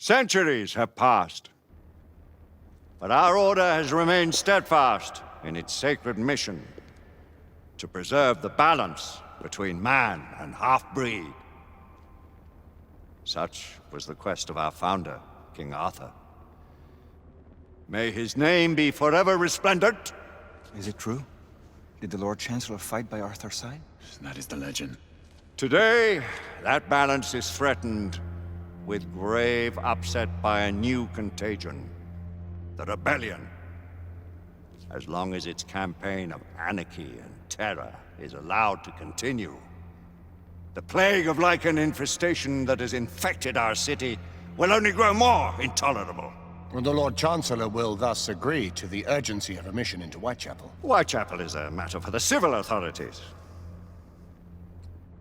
Centuries have passed, but our order has remained steadfast in its sacred mission to preserve the balance between man and half-breed. Such was the quest of our founder, King Arthur. May his name be forever resplendent. Is it true? Did the Lord Chancellor fight by Arthur's side? That is the legend. Today, that balance is threatened with grave upset by a new contagion, the rebellion. As long as its campaign of anarchy and terror is allowed to continue, the plague of lichen infestation that has infected our city will only grow more intolerable. The Lord Chancellor will thus agree to the urgency of a mission into Whitechapel. Whitechapel is a matter for the civil authorities.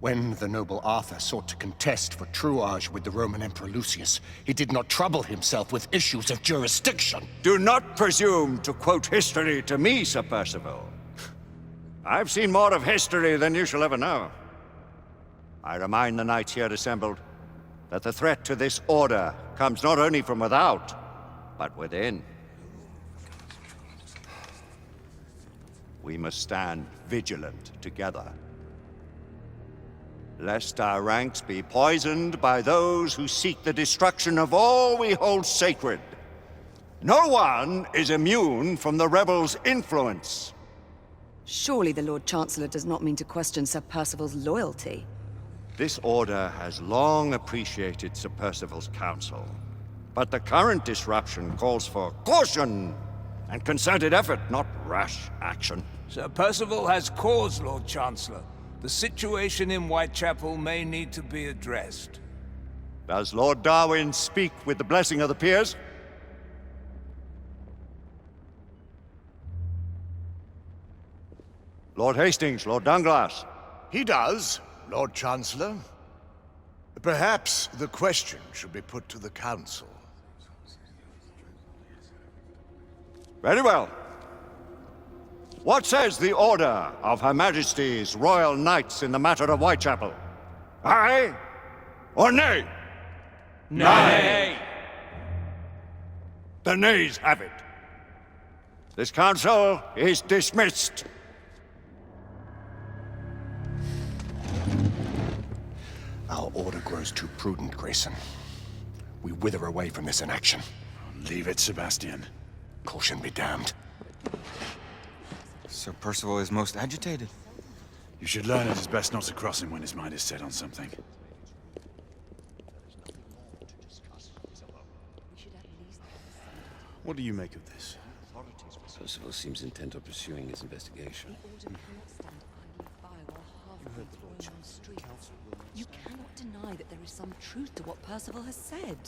When the noble Arthur sought to contest for truage with the Roman Emperor Lucius, he did not trouble himself with issues of jurisdiction. Do not presume to quote history to me, Sir Percival. I've seen more of history than you shall ever know. I remind the knights here assembled that the threat to this order comes not only from without, but within. We must stand vigilant together, lest our ranks be poisoned by those who seek the destruction of all we hold sacred. No one is immune from the rebels' influence. Surely the Lord Chancellor does not mean to question Sir Percival's loyalty. This order has long appreciated Sir Percival's counsel, but the current disruption calls for caution and concerted effort, not rash action. Sir Percival has cause, Lord Chancellor. The situation in Whitechapel may need to be addressed. Does Lord Darwin speak with the blessing of the peers? Lord Hastings, Lord Dunglass. He does, Lord Chancellor. Perhaps the question should be put to the Council. Very well. What says the Order of Her Majesty's Royal Knights in the matter of Whitechapel? Aye or nay? Nay! The nays have it. This council is dismissed. Our order grows too prudent, Grayson. We wither away from this inaction. Leave it, Sebastian. Caution be damned. Sir Percival is most agitated. You should learn it is best not to cross him when his mind is set on something. What do you make of this? Percival seems intent on pursuing his investigation. You cannot deny that there is some truth to what Percival has said.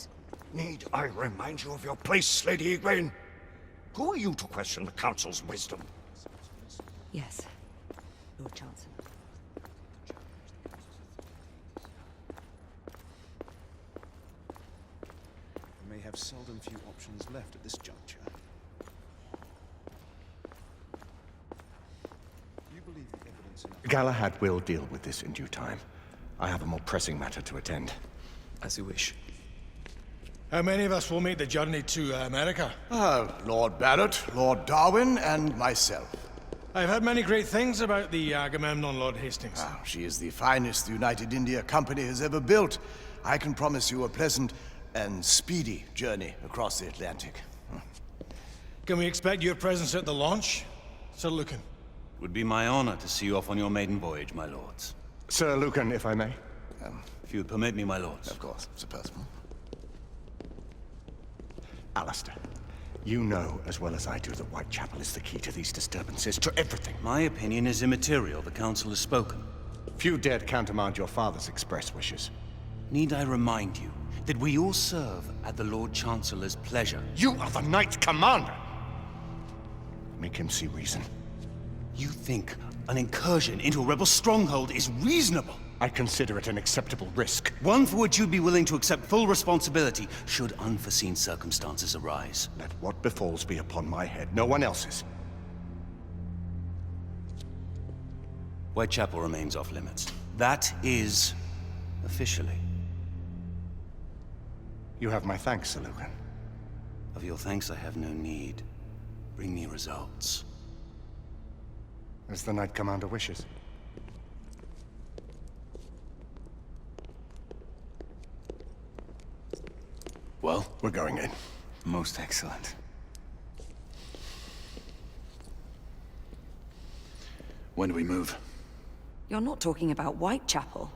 Need I remind you of your place, Lady Egwene? Who are you to question the Council's wisdom? Yes, Lord Chancellor. We may have seldom few options left at this juncture. Do you believe the evidence enough? Galahad will deal with this in due time. I have a more pressing matter to attend. As you wish. How many of us will make the journey to America? Lord Barrett, Lord Darwin, and myself. I've heard many great things about the Agamemnon, Lord Hastings. She is the finest the United India Company has ever built. I can promise you a pleasant and speedy journey across the Atlantic. Can we expect your presence at the launch, Sir Lucan? Would be my honor to see you off on your maiden voyage, my lords. Sir Lucan, if I may. If you would permit me, my lords. Of course, Sir Percival. Alistair, you know as well as I do that Whitechapel is the key to these disturbances, to everything. My opinion is immaterial. The council has spoken. Few dared countermand your father's express wishes. Need I remind you that we all serve at the Lord Chancellor's pleasure? You are the Knight Commander! Make him see reason. You think an incursion into a rebel stronghold is reasonable? I consider it an acceptable risk. One for which you'd be willing to accept full responsibility should unforeseen circumstances arise. Let what befalls be upon my head, no one else's. Whitechapel remains off limits. That is officially. You have my thanks, Sir Lucan. Of your thanks I have no need. Bring me results. As the Knight Commander wishes. Well, We're going in. Most excellent. when do we move? You're not talking about Whitechapel.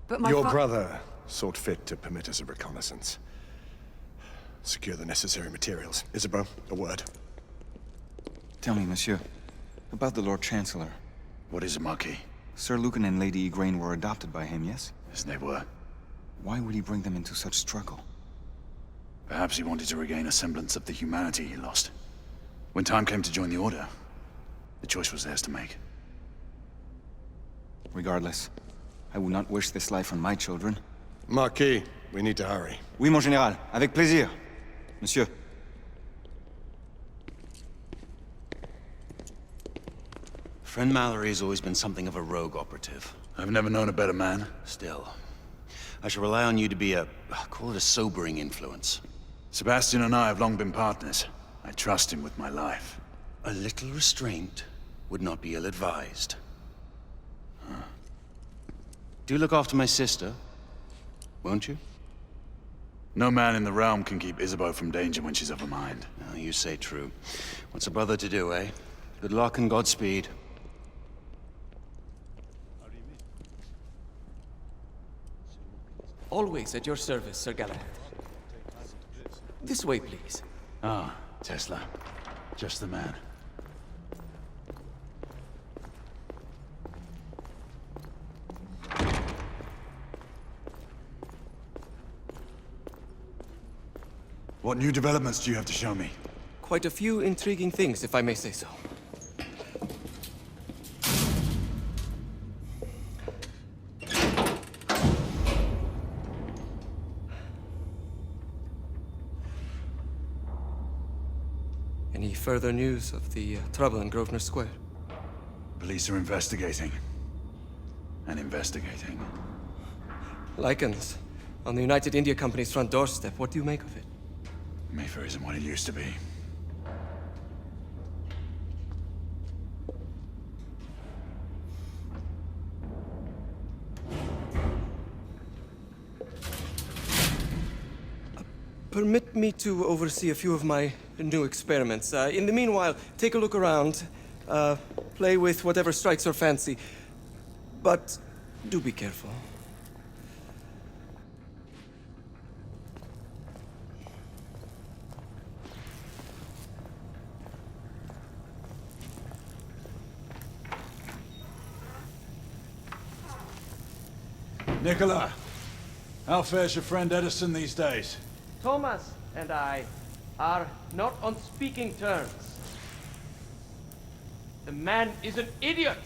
But my Your fa- brother sought fit to permit us a reconnaissance. Secure the necessary materials. Isabeau, a word. Tell me, monsieur, about the Lord Chancellor. What is it, Marquis? Sir Lucan and Lady Igraine were adopted by him, yes? Yes, they were. Why would he bring them into such struggle? Perhaps he wanted to regain a semblance of the humanity he lost. When time came to join the Order, the choice was theirs to make. Regardless, I would not wish this life on my children. Marquis, we need to hurry. Oui, mon général. Avec plaisir. Monsieur. Friend Mallory has always been something of a rogue operative. I've never known a better man. Still, I shall rely on you to be call it a sobering influence. Sebastian and I have long been partners. I trust him with my life. A little restraint would not be ill-advised. Do look after my sister, won't you? No man in the realm can keep Isabeau from danger when she's of a mind. Oh, you say true. What's a brother to do, eh? Good luck and Godspeed. Always at your service, Sir Galahad. This way, please. Ah, Tesla. Just the man. What new developments do you have to show me? Quite a few intriguing things, if I may say so. Any further news of the trouble in Grosvenor Square? Police are investigating. And investigating. Lycans, on the United India Company's front doorstep. What do you make of it? Mayfair isn't what it used to be. Permit me to oversee a few of my new experiments. In the meanwhile, take a look around. Play with whatever strikes your fancy. But do be careful. Nicola, how fares your friend Edison these days? Thomas and I are not on speaking terms. The man is an idiot!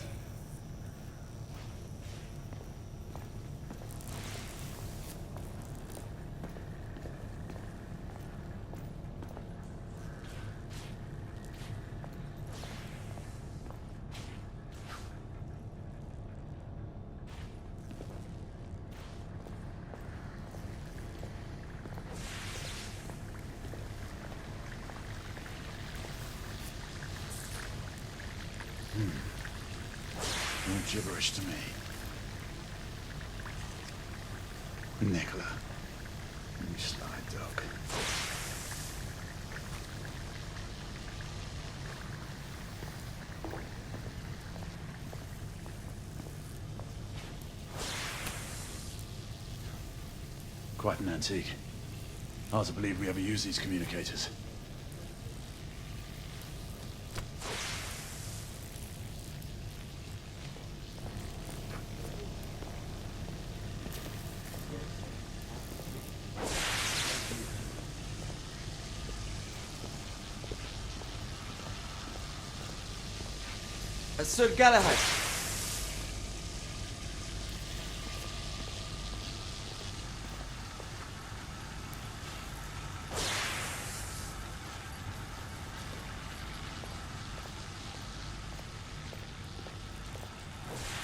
No gibberish to me. Nicola. You sly dog. Quite an antique. Hard to believe we ever use these communicators. Sir Galahad.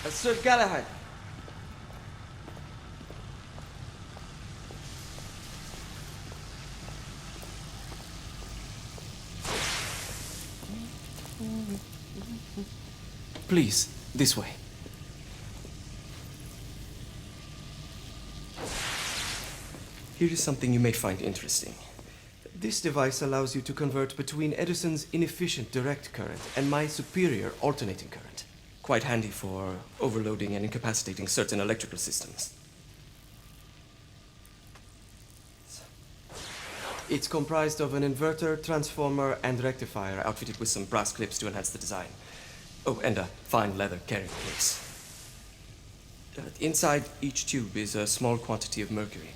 Sir Galahad. Please, this way. Here is something you may find interesting. This device allows you to convert between Edison's inefficient direct current and my superior alternating current. Quite handy for overloading and incapacitating certain electrical systems. It's comprised of an inverter, transformer, and rectifier outfitted with some brass clips to enhance the design. Oh, and a fine leather carrying case. Inside each tube is a small quantity of mercury.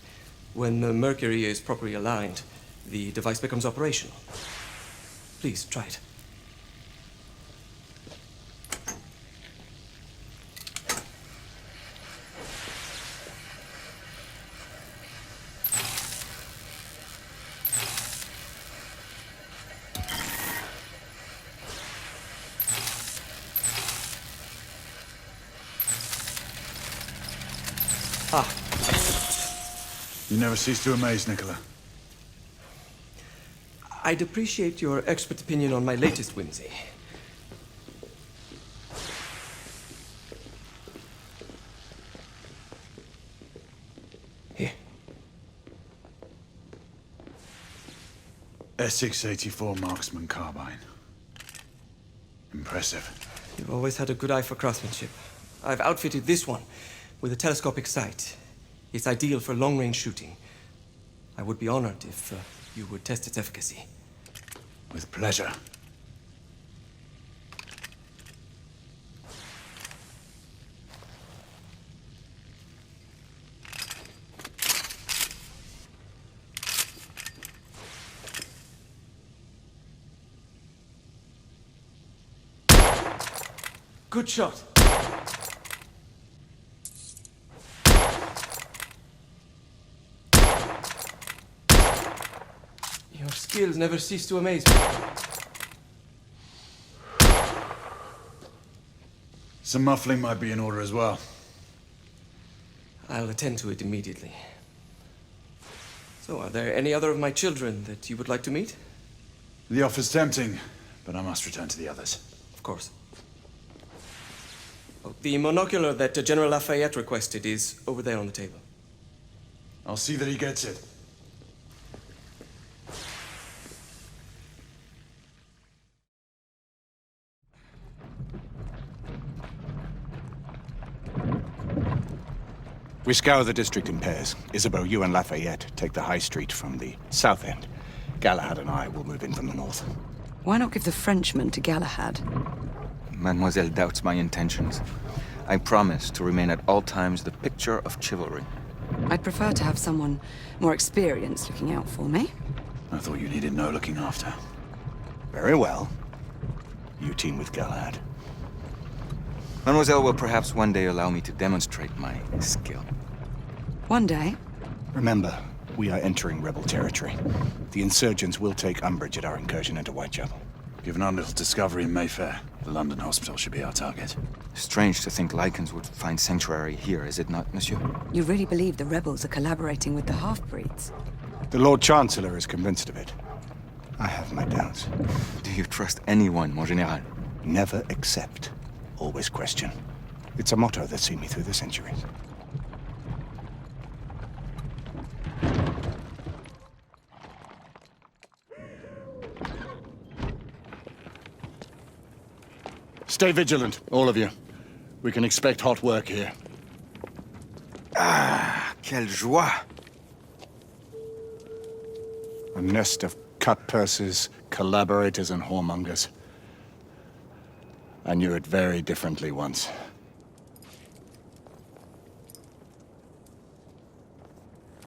When the mercury is properly aligned, the device becomes operational. Please, try it. You never cease to amaze, Nicola. I'd appreciate your expert opinion on my latest whimsy. Here. S684 Marksman Carbine. Impressive. You've always had a good eye for craftsmanship. I've outfitted this one with a telescopic sight. It's ideal for long-range shooting. I would be honored if you would test its efficacy. With pleasure. Good shot. Your skills never cease to amaze me. Some muffling might be in order as well. I'll attend to it immediately. So, are there any other of my children that you would like to meet? The offer's tempting, but I must return to the others. Of course. Oh, the monocular that General Lafayette requested is over there on the table. I'll see that he gets it. We scour the district in pairs. Isabeau, you and Lafayette take the high street from the south end. Galahad and I will move in from the north. Why not give the Frenchman to Galahad? Mademoiselle doubts my intentions. I promise to remain at all times the picture of chivalry. I'd prefer to have someone more experienced looking out for me. I thought you needed no looking after. Very well. You team with Galahad. Mademoiselle will perhaps one day allow me to demonstrate my skill. One day. Remember, we are entering rebel territory. The insurgents will take umbrage at our incursion into Whitechapel. Given our little discovery in Mayfair, the London hospital should be our target. Strange to think Lycans would find sanctuary here, is it not, monsieur? You really believe the rebels are collaborating with the half-breeds? The Lord Chancellor is convinced of it. I have my doubts. Do you trust anyone, mon général? Never accept. Always question. It's a motto that's seen me through the centuries. Stay vigilant, all of you. We can expect hot work here. Ah, quelle joie! A nest of cut-purses, collaborators, and whoremongers. I knew it very differently once.